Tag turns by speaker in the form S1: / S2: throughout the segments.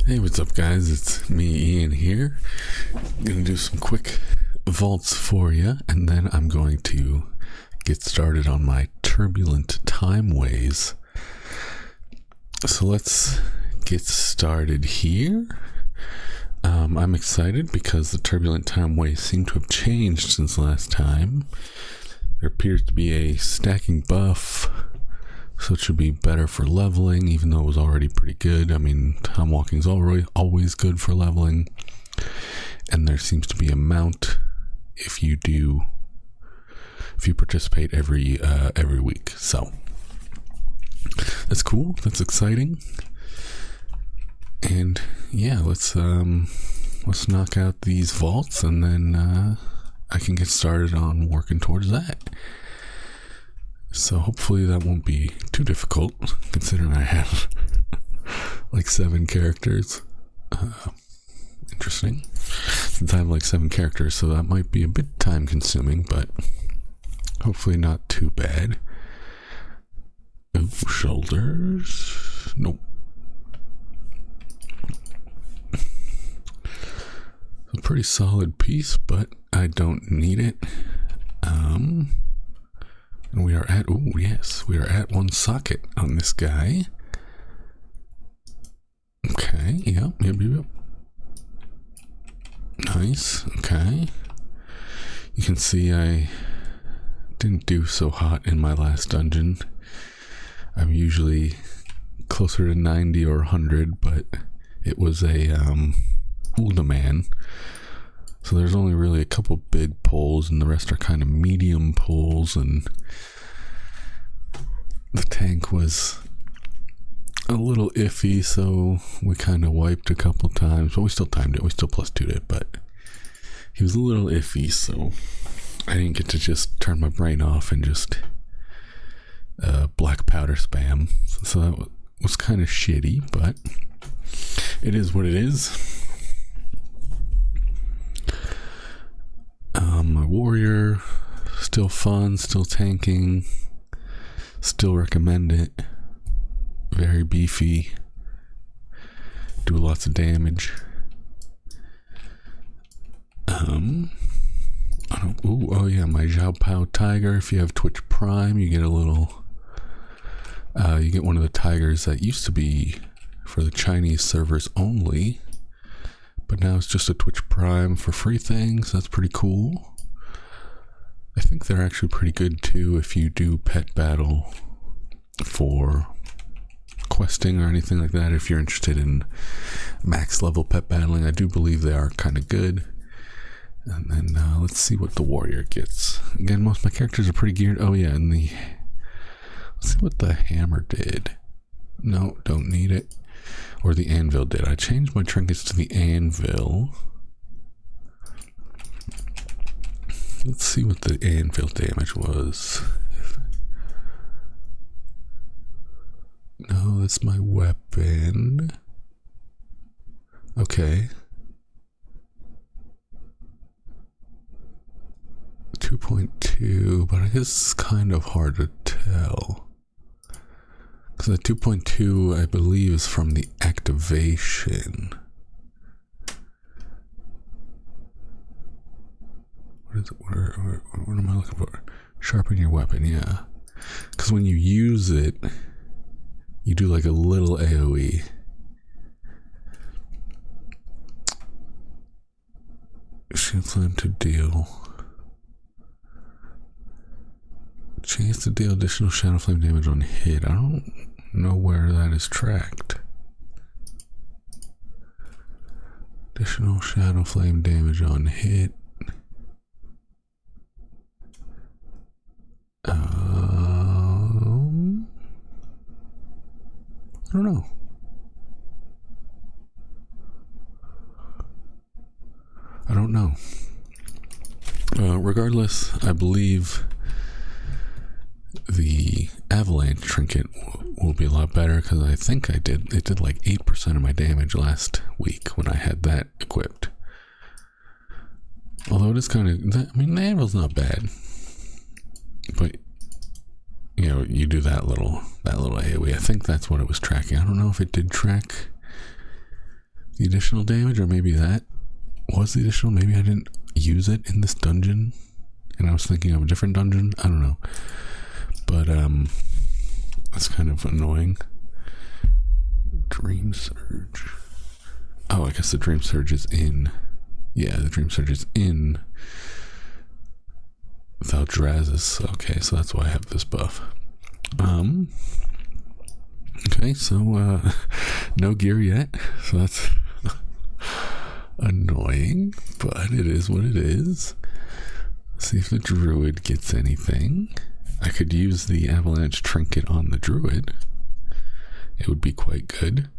S1: Hey, what's up, guys? It's me, Ian, here. I'm gonna do some quick vaults for you, and then I'm going to get started on my Turbulent timeways. So let's get started here. I'm excited because the Turbulent timeways seem to have changed since last time. There appears to be a stacking buff, so it should be better for leveling, even though it was already pretty good. I mean, time walking is always good for leveling. And there seems to be a mount if you participate every week. So that's cool. That's exciting. And yeah, let's knock out these vaults, and then I can get started on working towards that. So hopefully that won't be too difficult, considering I have like 7 characters. Interesting. Since I have like 7 characters, so that might be a bit time consuming, but hopefully not too bad. Ooh, shoulders. Nope. A pretty solid piece, but I don't need it. And we are at, oh yes, we are at 1 socket on this guy. Okay, yep. Nice, okay. You can see I didn't do so hot in my last dungeon. I'm usually closer to 90 or 100, but it was a man. So there's only really a couple big pulls, and the rest are kind of medium pulls, and the tank was a little iffy, so we kind of wiped a couple times, but we still timed it. We still +2'd it, but he was a little iffy, so I didn't get to just turn my brain off and just black powder spam. So that was kind of shitty, but it is what it is. My warrior, still fun, still tanking, still recommend it. Very beefy, do lots of damage. Oh yeah, my Zhao Pao tiger. If you have Twitch Prime, you get a little. You get one of the tigers that used to be for the Chinese servers only, but now it's just a Twitch Prime for free things. That's pretty cool. I think they're actually pretty good too if you do pet battle for questing or anything like that. If you're interested in max level pet battling, I do believe they are kind of good. And then let's see what the warrior gets. Again, most of my characters are pretty geared. Oh yeah, and let's see what the hammer did. No, don't need it. Or the anvil did. I changed my trinkets to the anvil. Let's see what the anvil damage was. No, that's my weapon. Okay. 2.2, but I guess it's kind of hard to tell. Because the 2.2, I believe, is from the activation. What is it? What am I looking for? Sharpen your weapon, yeah. Because when you use it, you do like a little AoE. Shield slam to deal. Chance to deal additional shadow flame damage on hit. I don't know where that is tracked. Additional shadow flame damage on hit. I don't know. Regardless, I believe the avalanche trinket will be a lot better, because I think it did like 8% of my damage last week when I had that equipped. Although it is kind of, I mean, the anvil's not bad, but you know, you do that little AoE. I think that's what it was tracking. I don't know if it did track the additional damage, or maybe that was the additional. Maybe I didn't use it in this dungeon and I was thinking of a different dungeon. I don't know. But that's kind of annoying. Dream Surge. Oh, I guess the Dream Surge is in. Yeah, the Dream Surge is in Valdrazus. Okay, so that's why I have this buff. Okay, so no gear yet, so that's annoying, but it is what it is. See if the druid gets anything. I could use the avalanche trinket on the druid. It would be quite good.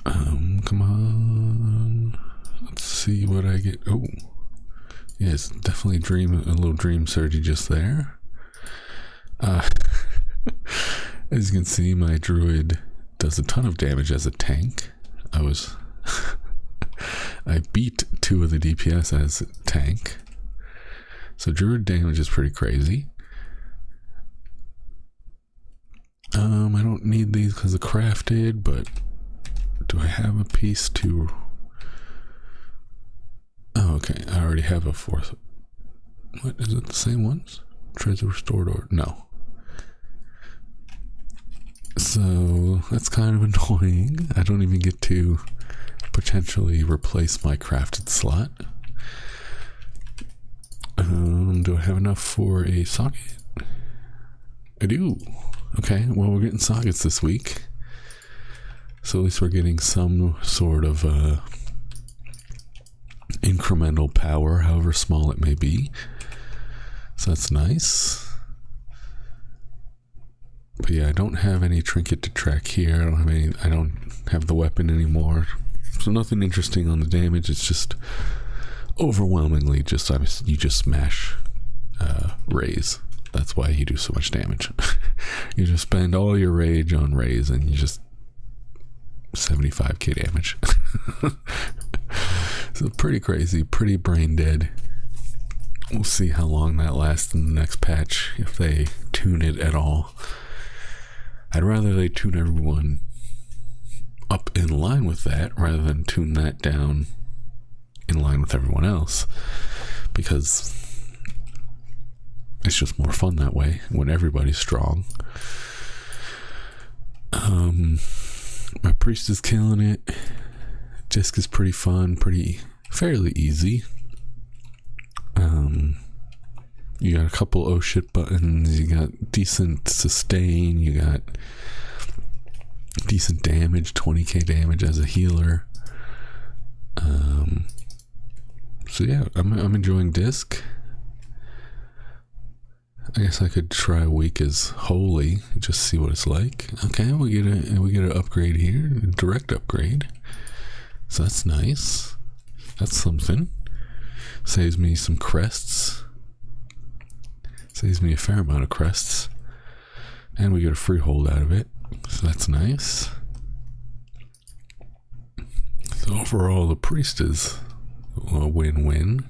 S1: Come on. Let's see what I get. Oh, yeah, it's definitely a little dream surgy just there. As you can see, my druid does a ton of damage as a tank. I beat 2 of the DPS as a tank. So druid damage is pretty crazy. I don't need these because of crafted, but do I have a piece to... Oh, okay. I already have a 4th. What, is it the same ones? Treasure restored or... No. So that's kind of annoying. I don't even get to potentially replace my crafted slot. Do I have enough for a socket? I do. Okay, well, we're getting sockets this week. So at least we're getting some sort of incremental power, however small it may be. So that's nice. But yeah, I don't have any trinket to track here. I don't have the weapon anymore. So nothing interesting on the damage. It's just overwhelmingly just you just smash raise. That's why you do so much damage. You just spend all your rage on raise and you just 75k damage. So pretty crazy, pretty brain dead. We'll see how long that lasts in the next patch, if they tune it at all. I'd rather they tune everyone up in line with that rather than tune that down in line with everyone else, because it's just more fun that way when everybody's strong. My priest is killing it. Disc is pretty fun, fairly easy. You got a couple oh shit buttons, you got decent sustain, you got decent damage, 20k damage as a healer. So yeah, I'm enjoying disc. I guess I could try weak as holy, just see what it's like. Okay, we get an upgrade here, a direct upgrade. So that's nice. That's something. Saves me some crests. Saves me a fair amount of crests. And we get a free hold out of it. So that's nice. So overall, the priest is a win-win.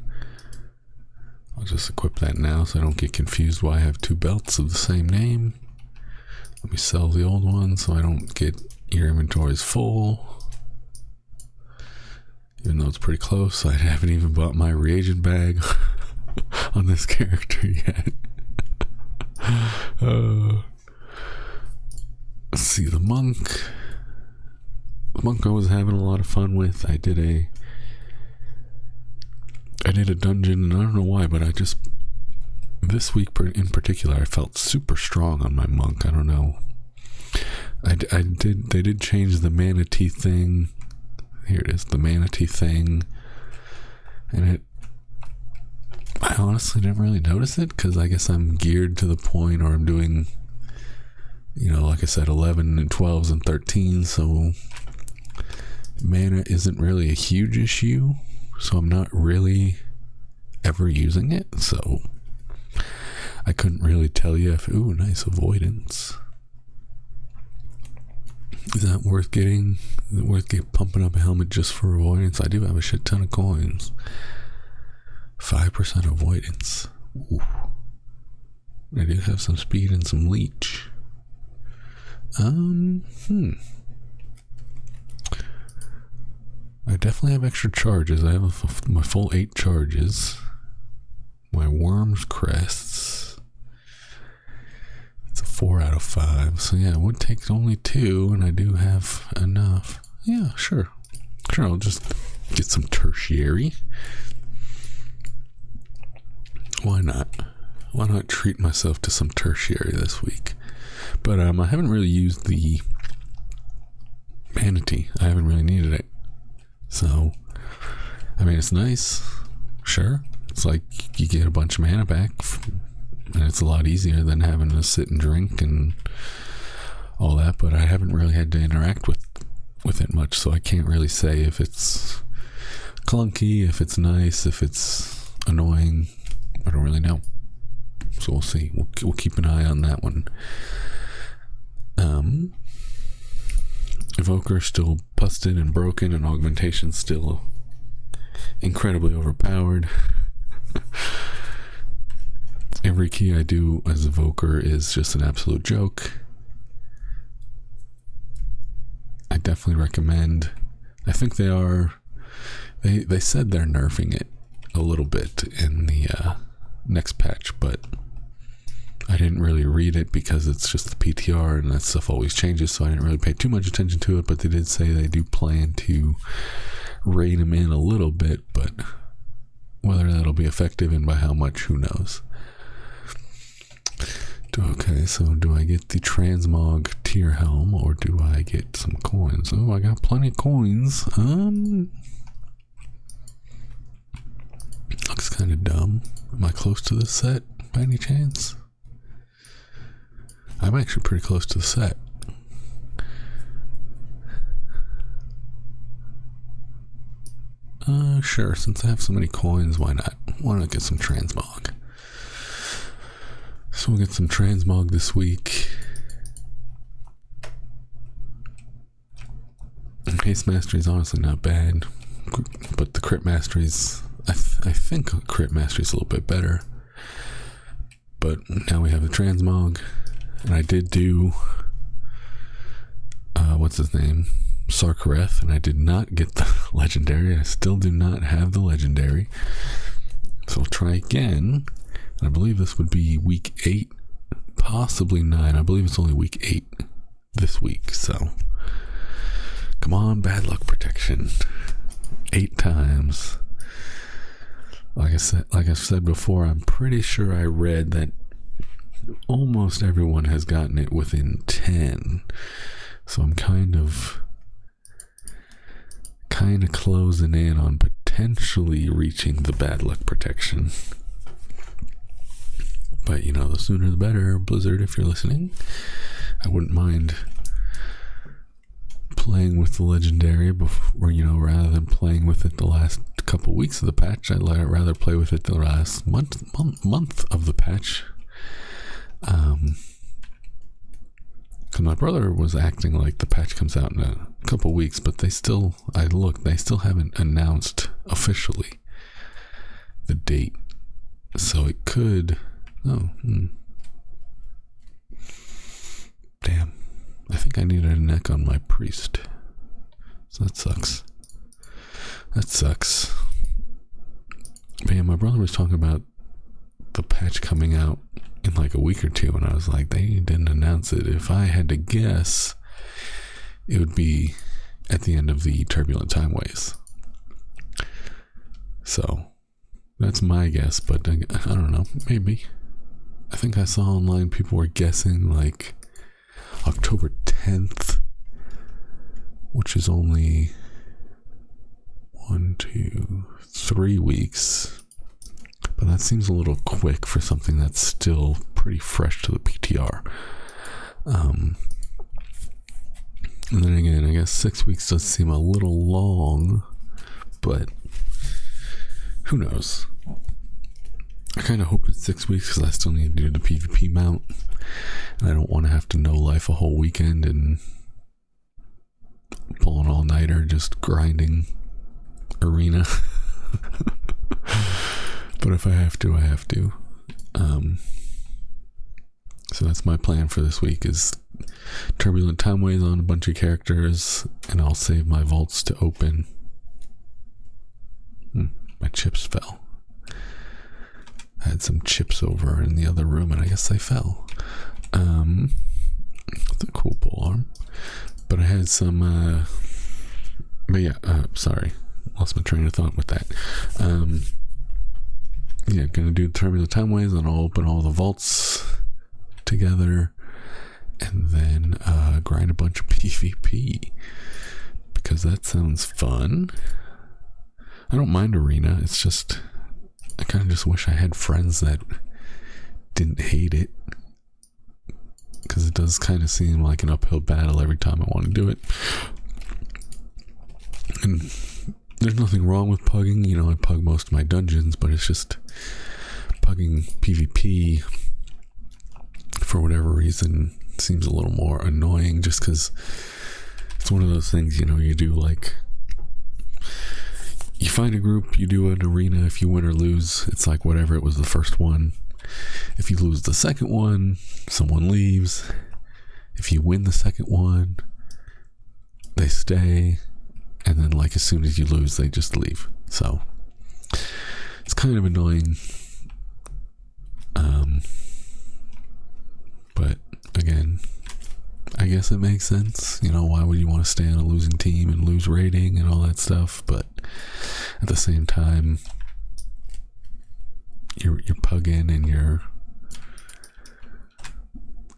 S1: I'll just equip that now so I don't get confused why I have 2 belts of the same name. Let me sell the old one so I don't get your inventories full. Even though it's pretty close, I haven't even bought my reagent bag on this character yet. Let's see, the monk. The monk I was having a lot of fun with. I did a dungeon, and I don't know why, but this week in particular, I felt super strong on my monk. I don't know. They did change the manatee thing. Here it is, the manatee thing. And I honestly didn't really notice it, because I guess I'm geared to the point, or I'm doing, like I said, 11 and 12s and 13s, so mana isn't really a huge issue. So I'm not really ever using it, so I couldn't really tell you if... Ooh, nice avoidance. Is that worth getting? Is it worth pumping up a helmet just for avoidance? I do have a shit ton of coins. 5% avoidance. Ooh. I do have some speed and some leech. I definitely have extra charges. I have my full 8 charges. My Worm's Crests. It's a 4 out of 5. So yeah, it would take only 2, and I do have enough. Yeah, sure. Sure, I'll just get some tertiary. Why not? Why not treat myself to some tertiary this week? But I haven't really used the Manatee. I haven't really needed it. So, I mean, it's nice. Sure. It's like you get a bunch of mana back, and it's a lot easier than having to sit and drink and all that, but I haven't really had to interact with it much, so I can't really say if it's clunky, if it's nice, if it's annoying. I don't really know. So we'll see. We'll keep an eye on that one. Evoker still busted and broken, and Augmentation still incredibly overpowered. Every key I do as Evoker is just an absolute joke. I definitely recommend. I think they are. They said they're nerfing it a little bit in the next patch, but I didn't really read it because it's just the PTR and that stuff always changes, so I didn't really pay too much attention to it. But they did say they do plan to rein them in a little bit, but whether that'll be effective and by how much, who knows. Okay, so do I get the Transmog tier helm, or do I get some coins? Oh, I got plenty of coins. Looks kind of dumb. Am I close to the set by any chance? I'm actually pretty close to the set. Sure, since I have so many coins, why not? Why not get some Transmog? So we'll get some Transmog this week. Haste Mastery is honestly not bad, but the Crit Mastery is, I think Crit Mastery is a little bit better. But now we have the Transmog, and I did do, what's his name? Sarkareth, and I did not get the legendary. I still do not have the legendary. So I'll try again. And I believe this would be week 8, possibly 9. I believe it's only week 8 this week. So come on, bad luck protection. 8 times. Like I've said before, I'm pretty sure I read that almost everyone has gotten it within 10. So I'm kind of closing in on potentially reaching the bad luck protection. But you know, the sooner the better, Blizzard, if you're listening. I wouldn't mind playing with the legendary before, you know, rather than playing with it the last couple weeks of the patch. I'd rather play with it the last month of the patch. Because my brother was acting like the patch comes out in a couple weeks, but they still haven't announced officially the date. So it could. Damn. I think I needed a neck on my priest. So that sucks. But yeah, my brother was talking about the patch coming out in like a week or two, and I was like, they didn't announce it. If I had to guess, it would be at the end of the Turbulent timeways. So that's my guess, but I don't know, maybe. I think I saw online people were guessing like October 10th, which is only 1, 2, 3 weeks. But that seems a little quick for something that's still pretty fresh to the PTR. And then again, I guess 6 weeks does seem a little long, but who knows? I kind of hope it's 6 weeks because I still need to do the PvP mount, and I don't want to have to no life a whole weekend and pull an all-nighter just grinding arena. But if I have to, I have to. So that's my plan for this week, is Turbulent timeways on a bunch of characters, and I'll save my vaults to open My chips fell. I had some chips over in the other room, and I guess they fell. It's a cool pole arm. But I had some, but yeah, sorry. Lost my train of thought with that. Yeah, gonna do Turbulent timeways, and I'll open all the vaults together, and then grind a bunch of PvP, because that sounds fun. I don't mind arena, it's just I kind of just wish I had friends that didn't hate it, because it does kind of seem like an uphill battle every time I want to do it. And there's nothing wrong with pugging, you know, I pug most of my dungeons, but it's just pugging PvP for whatever reason seems a little more annoying, just because it's one of those things, you know, you do like, you find a group, you do an arena, if you win or lose, it's like whatever, it was the first one. If you lose the second one, someone leaves. If you win the second one, they stay. And then like as soon as you lose, they just leave. So it's kind of annoying. But again, I guess it makes sense. You know, why would you want to stay on a losing team and lose rating and all that stuff? But at the same time, you're pugging and you're,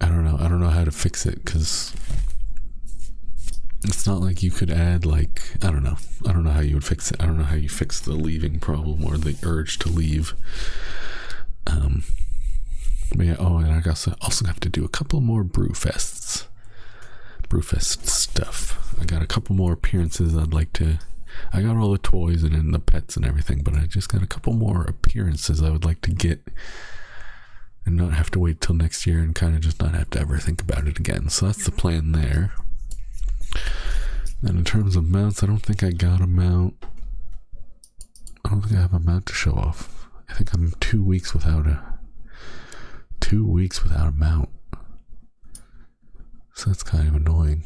S1: I don't know how to fix it, because it's not like you could add like, I don't know how you would fix it. I don't know how you fix the leaving problem or the urge to leave. But yeah, oh, and I also have to do a couple more Brewfest stuff. I got a couple more appearances I'd like to, I got all the toys and then the pets and everything, but I just got a couple more appearances I would like to get and not have to wait till next year and kind of just not have to ever think about it again. So that's the plan there. And in terms of mounts, I don't think I got a mount. I don't think I have a mount to show off. I think I'm 2 weeks without a mount. So that's kind of annoying.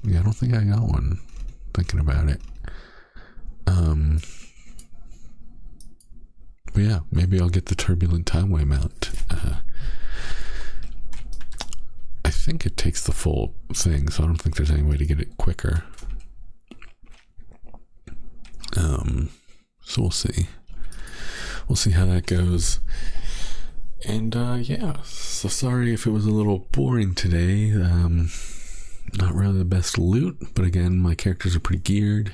S1: Yeah, I don't think I got one, thinking about it. But yeah, maybe I'll get the Turbulent timeway mount. I think it takes the full thing, so I don't think there's any way to get it quicker. So we'll see. We'll see how that goes. And yeah, so sorry if it was a little boring today. Not really the best loot, but again, my characters are pretty geared.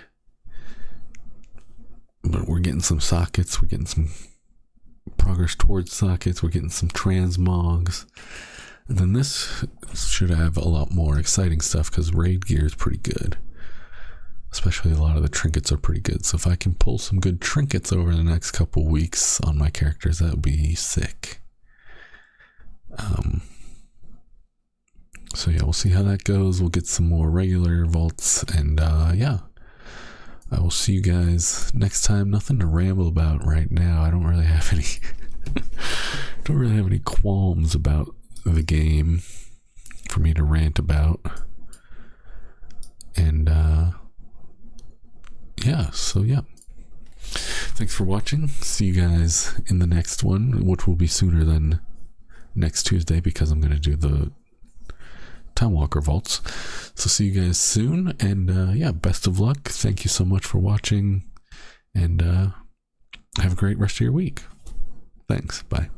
S1: But we're getting some sockets, we're getting some progress towards sockets, we're getting some transmogs. And then this should have a lot more exciting stuff, because raid gear is pretty good. Especially a lot of the trinkets are pretty good. So if I can pull some good trinkets over the next couple weeks on my characters, that would be sick. So yeah, we'll see how that goes. We'll get some more regular vaults, and yeah, I will see you guys next time. Nothing to ramble about right now. I don't really have any qualms about the game for me to rant about. And yeah, so yeah, thanks for watching. See you guys in the next one, which will be sooner than next Tuesday, because I'm going to do the Time Walker vaults. So see you guys soon, and yeah, best of luck. Thank you so much for watching, and have a great rest of your week. Thanks. Bye.